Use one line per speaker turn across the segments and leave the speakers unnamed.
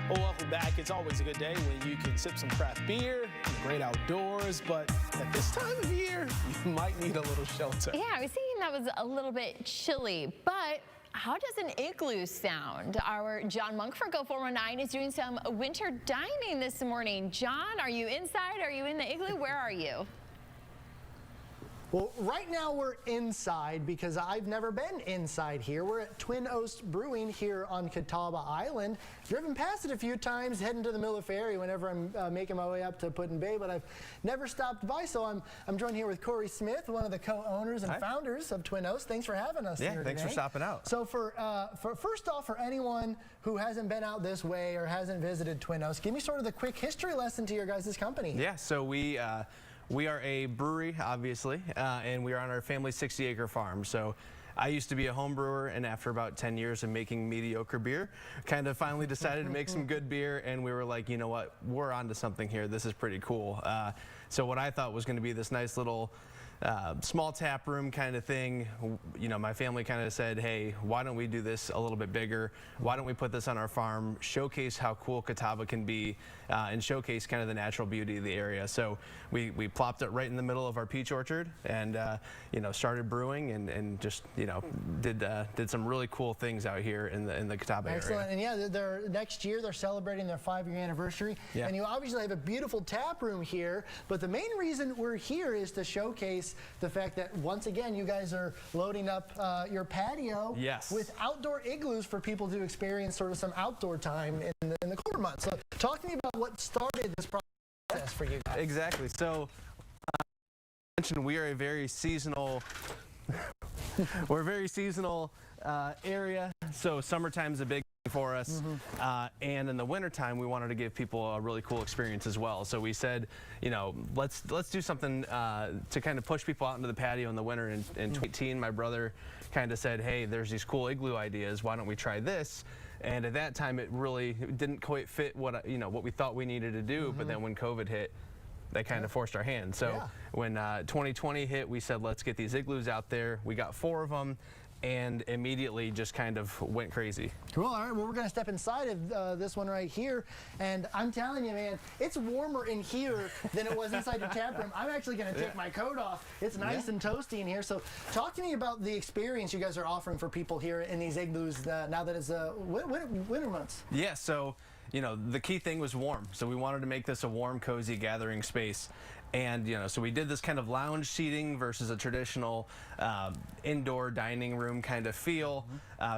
Well, welcome back. It's always a good day when you can sip some craft beer in the great outdoors, but at this time of year, you might need a little shelter.
Yeah, I was thinking that was a little bit chilly, but how does an igloo sound? Our John Monk for Go 419 is doing some winter dining this morning. John, are you inside? Are you in the igloo? Where are you?
Well, right now we're inside because I've never been inside here. We're at Twin Oast Brewing here on Catawba Island. Driven past it a few times, heading to the Mill Ferry whenever I'm making my way up to Put in Bay, but I've never stopped by. So I'm joined here with Corey Smith, one of the co-owners and founders of Twin Oast. Thanks for having us here today.
Thanks for stopping out.
So for first off, for anyone who hasn't been out this way or hasn't visited Twin Oast, give me sort of the quick history lesson to your guys' company.
Yeah, so we are a brewery, obviously, and we are on our family 60-acre farm. So I used to be a home brewer, and after about 10 years of making mediocre beer, kind of finally decided to make some good beer, and we were like, you know what, we're onto something here. This is pretty cool. So what I thought was going to be this nice little small tap room kind of thing, you know, my family kind of said, hey, why don't we do this a little bit bigger? Why don't we put this on our farm, showcase how cool Catawba can be, and showcase kind of the natural beauty of the area. So we plopped it right in the middle of our peach orchard, and you know, started brewing and just, you know, did some really cool things out here in the Catawba area.
Excellent. And yeah, next year they're celebrating their 5-year anniversary. Yeah. And you obviously have a beautiful tap room here, but the main reason we're here is to showcase the fact that once again you guys are loading up your patio with outdoor igloos for people to experience sort of some outdoor time in the colder months. So talk to me about what started this process for you guys.
Exactly. So I mentioned we are a very seasonal area, so summertime's a big thing for us, and in the wintertime we wanted to give people a really cool experience as well. So we said, you know, let's do something to kind of push people out into the patio in the winter. In 2018, my brother kind of said, hey, there's these cool igloo ideas, why don't we try this? And at that time it really didn't quite fit what we thought we needed to do, but then when COVID hit, they kind of forced our hand. So when 2020 hit, we said, let's get these igloos out there. We got 4 of them and immediately just kind of went crazy.
Cool. All right, well, we're going to step inside of this one right here, and I'm telling you, man, it's warmer in here than it was inside the tap room. I'm actually going to take my coat off. It's nice and toasty in here. So talk to me about the experience you guys are offering for people here in these igloos now that it's winter months.
Yeah, so you know, the key thing was warm. So we wanted to make this a warm, cozy gathering space. And, you know, so we did this kind of lounge seating versus a traditional indoor dining room kind of feel.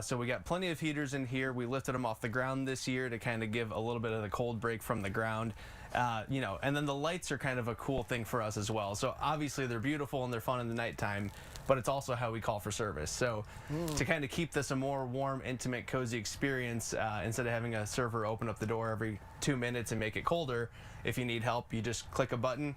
So we got plenty of heaters in here. We lifted them off the ground this year to kind of give a little bit of the cold break from the ground. You know, and then the lights are kind of a cool thing for us as well. So obviously they're beautiful and they're fun in the nighttime, but it's also how we call for service. So to kind of keep this a more warm, intimate, cozy experience, instead of having a server open up the door every 2 minutes and make it colder, if you need help, you just click a button.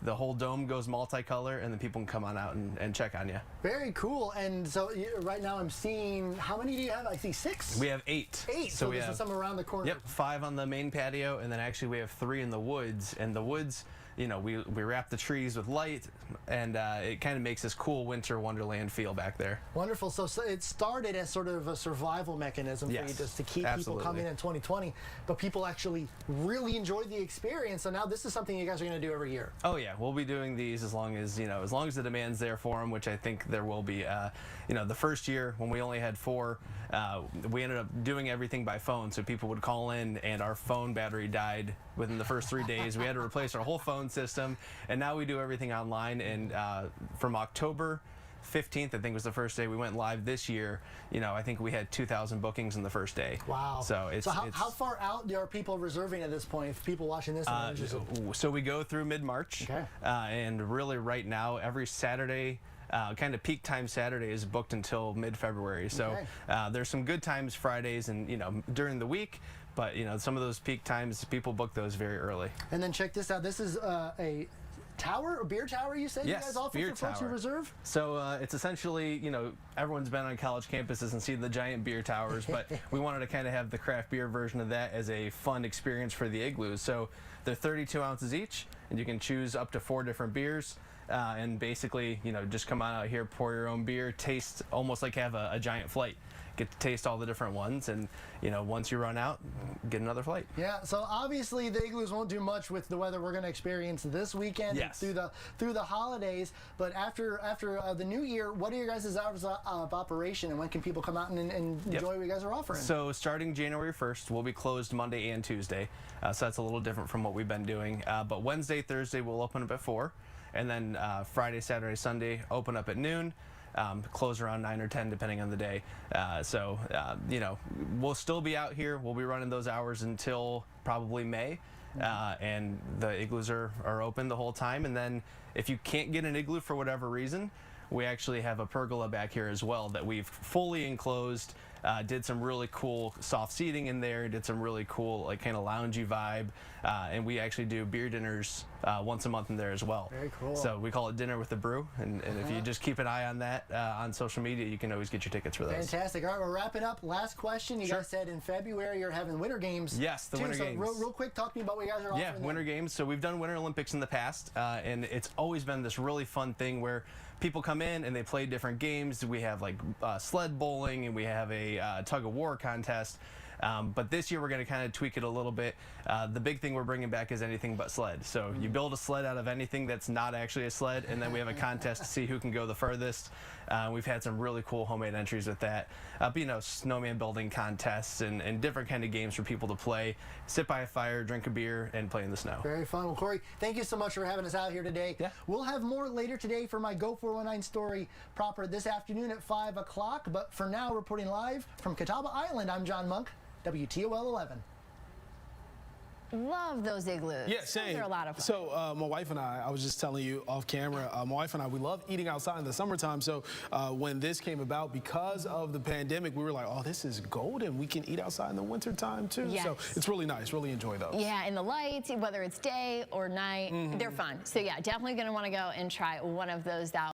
The whole dome goes multicolor, and then people can come on out and check on you.
Very cool. And so right now I'm seeing, how many do you have? I see 6.
We have 8.
8. So we have some around the corner.
Yep, 5 on the main patio, and then actually we have 3 in the woods. And the woods, you know, we wrap the trees with light, and it kind of makes this cool winter wonderland feel back there.
Wonderful. So it started as sort of a survival mechanism for you just to keep people coming in 2020, but people actually really enjoyed the experience. So now this is something you guys are going to do every year.
Oh yeah, we'll be doing these as long as, you know, as long as the demand's there for them, which I think there will be. You know, the first year when we only had 4, we ended up doing everything by phone. So people would call in, and our phone battery died within the first 3 days. We had to replace our whole phone system, and now we do everything online. And from October 15th, I think was the first day we went live this year, you know, I think we had 2,000 bookings in the first day.
Wow.
So it's
how far out are people reserving at this point? If people watching this,
so we go through mid-March, and really right now every Saturday, kind of peak time Saturday is booked until mid-February. So there's some good times Fridays and, you know, during the week, but you know, some of those peak times people book those very early.
And then check this out. This is a tower, a beer tower, you said?
Yes,
you guys offer
beer
for folks who reserve?
So it's essentially, you know, everyone's been on college campuses and seen the giant beer towers, but we wanted to kind of have the craft beer version of that as a fun experience for the igloos. So they're 32 ounces each, and you can choose up to 4 different beers. And basically, you know, just come on out here, pour your own beer, taste almost like have a giant flight. get to taste all the different ones, and once you run out, get another flight.
Yeah, so obviously the Igloos won't do much with the weather we're going to experience this weekend
Yes.
through the holidays. But after the new year, what are your guys' hours of operation, and when can people come out and enjoy what you guys are offering?
So starting January 1st, we'll be closed Monday and Tuesday. So that's a little different from what we've been doing. But Wednesday, Thursday, we'll open up at 4. And then Friday, Saturday, Sunday, open up at noon. Close around 9 or 10 depending on the day. We'll still be out here. We'll be running those hours until probably May. And the igloos are open the whole time. And then if you can't get an igloo for whatever reason, we actually have a pergola back here as well that we've fully enclosed. Did some really cool soft seating in there, did some really cool like kind of loungy vibe, and we actually do beer dinners once a month in there as well.
Very cool.
So we call it Dinner with the Brew, and if you just keep an eye on that on social media, you can always get your tickets for those.
Fantastic. All right, we'll wrap it up. Last question. You guys said in February you're having Winter Games.
Yes, the Winter Games.
Real quick, talk to me about what you guys are offering.
Yeah, Winter Games. So we've done Winter Olympics in the past, and it's always been this really fun thing where people come in and they play different games. We have like sled bowling, and we have a tug of war contest. But this year we're going to kind of tweak it a little bit. The big thing we're bringing back is anything but sled. So you build a sled out of anything that's not actually a sled, and then we have a contest to see who can go the furthest. We've had some really cool homemade entries with that. Snowman building contests and different kind of games for people to play, sit by a fire, drink a beer, and play in the snow.
Very fun. Well, Corey, thank you so much for having us out here today.
Yeah.
We'll have more later today for my Go 419 story proper this afternoon at 5 o'clock. But for now, reporting live from Catawba Island, I'm John Monk, WTOL 11.
Love those igloos.
Yeah, same.
They're a lot of fun.
So my wife and I was just telling you off camera, my wife and I, we love eating outside in the summertime. So when this came about, because of the pandemic, we were like, oh, this is golden. We can eat outside in the wintertime too.
Yes.
So it's really nice. Really enjoy those.
Yeah, and the lights, whether it's day or night, they're fun. So yeah, definitely going to want to go and try one of those out.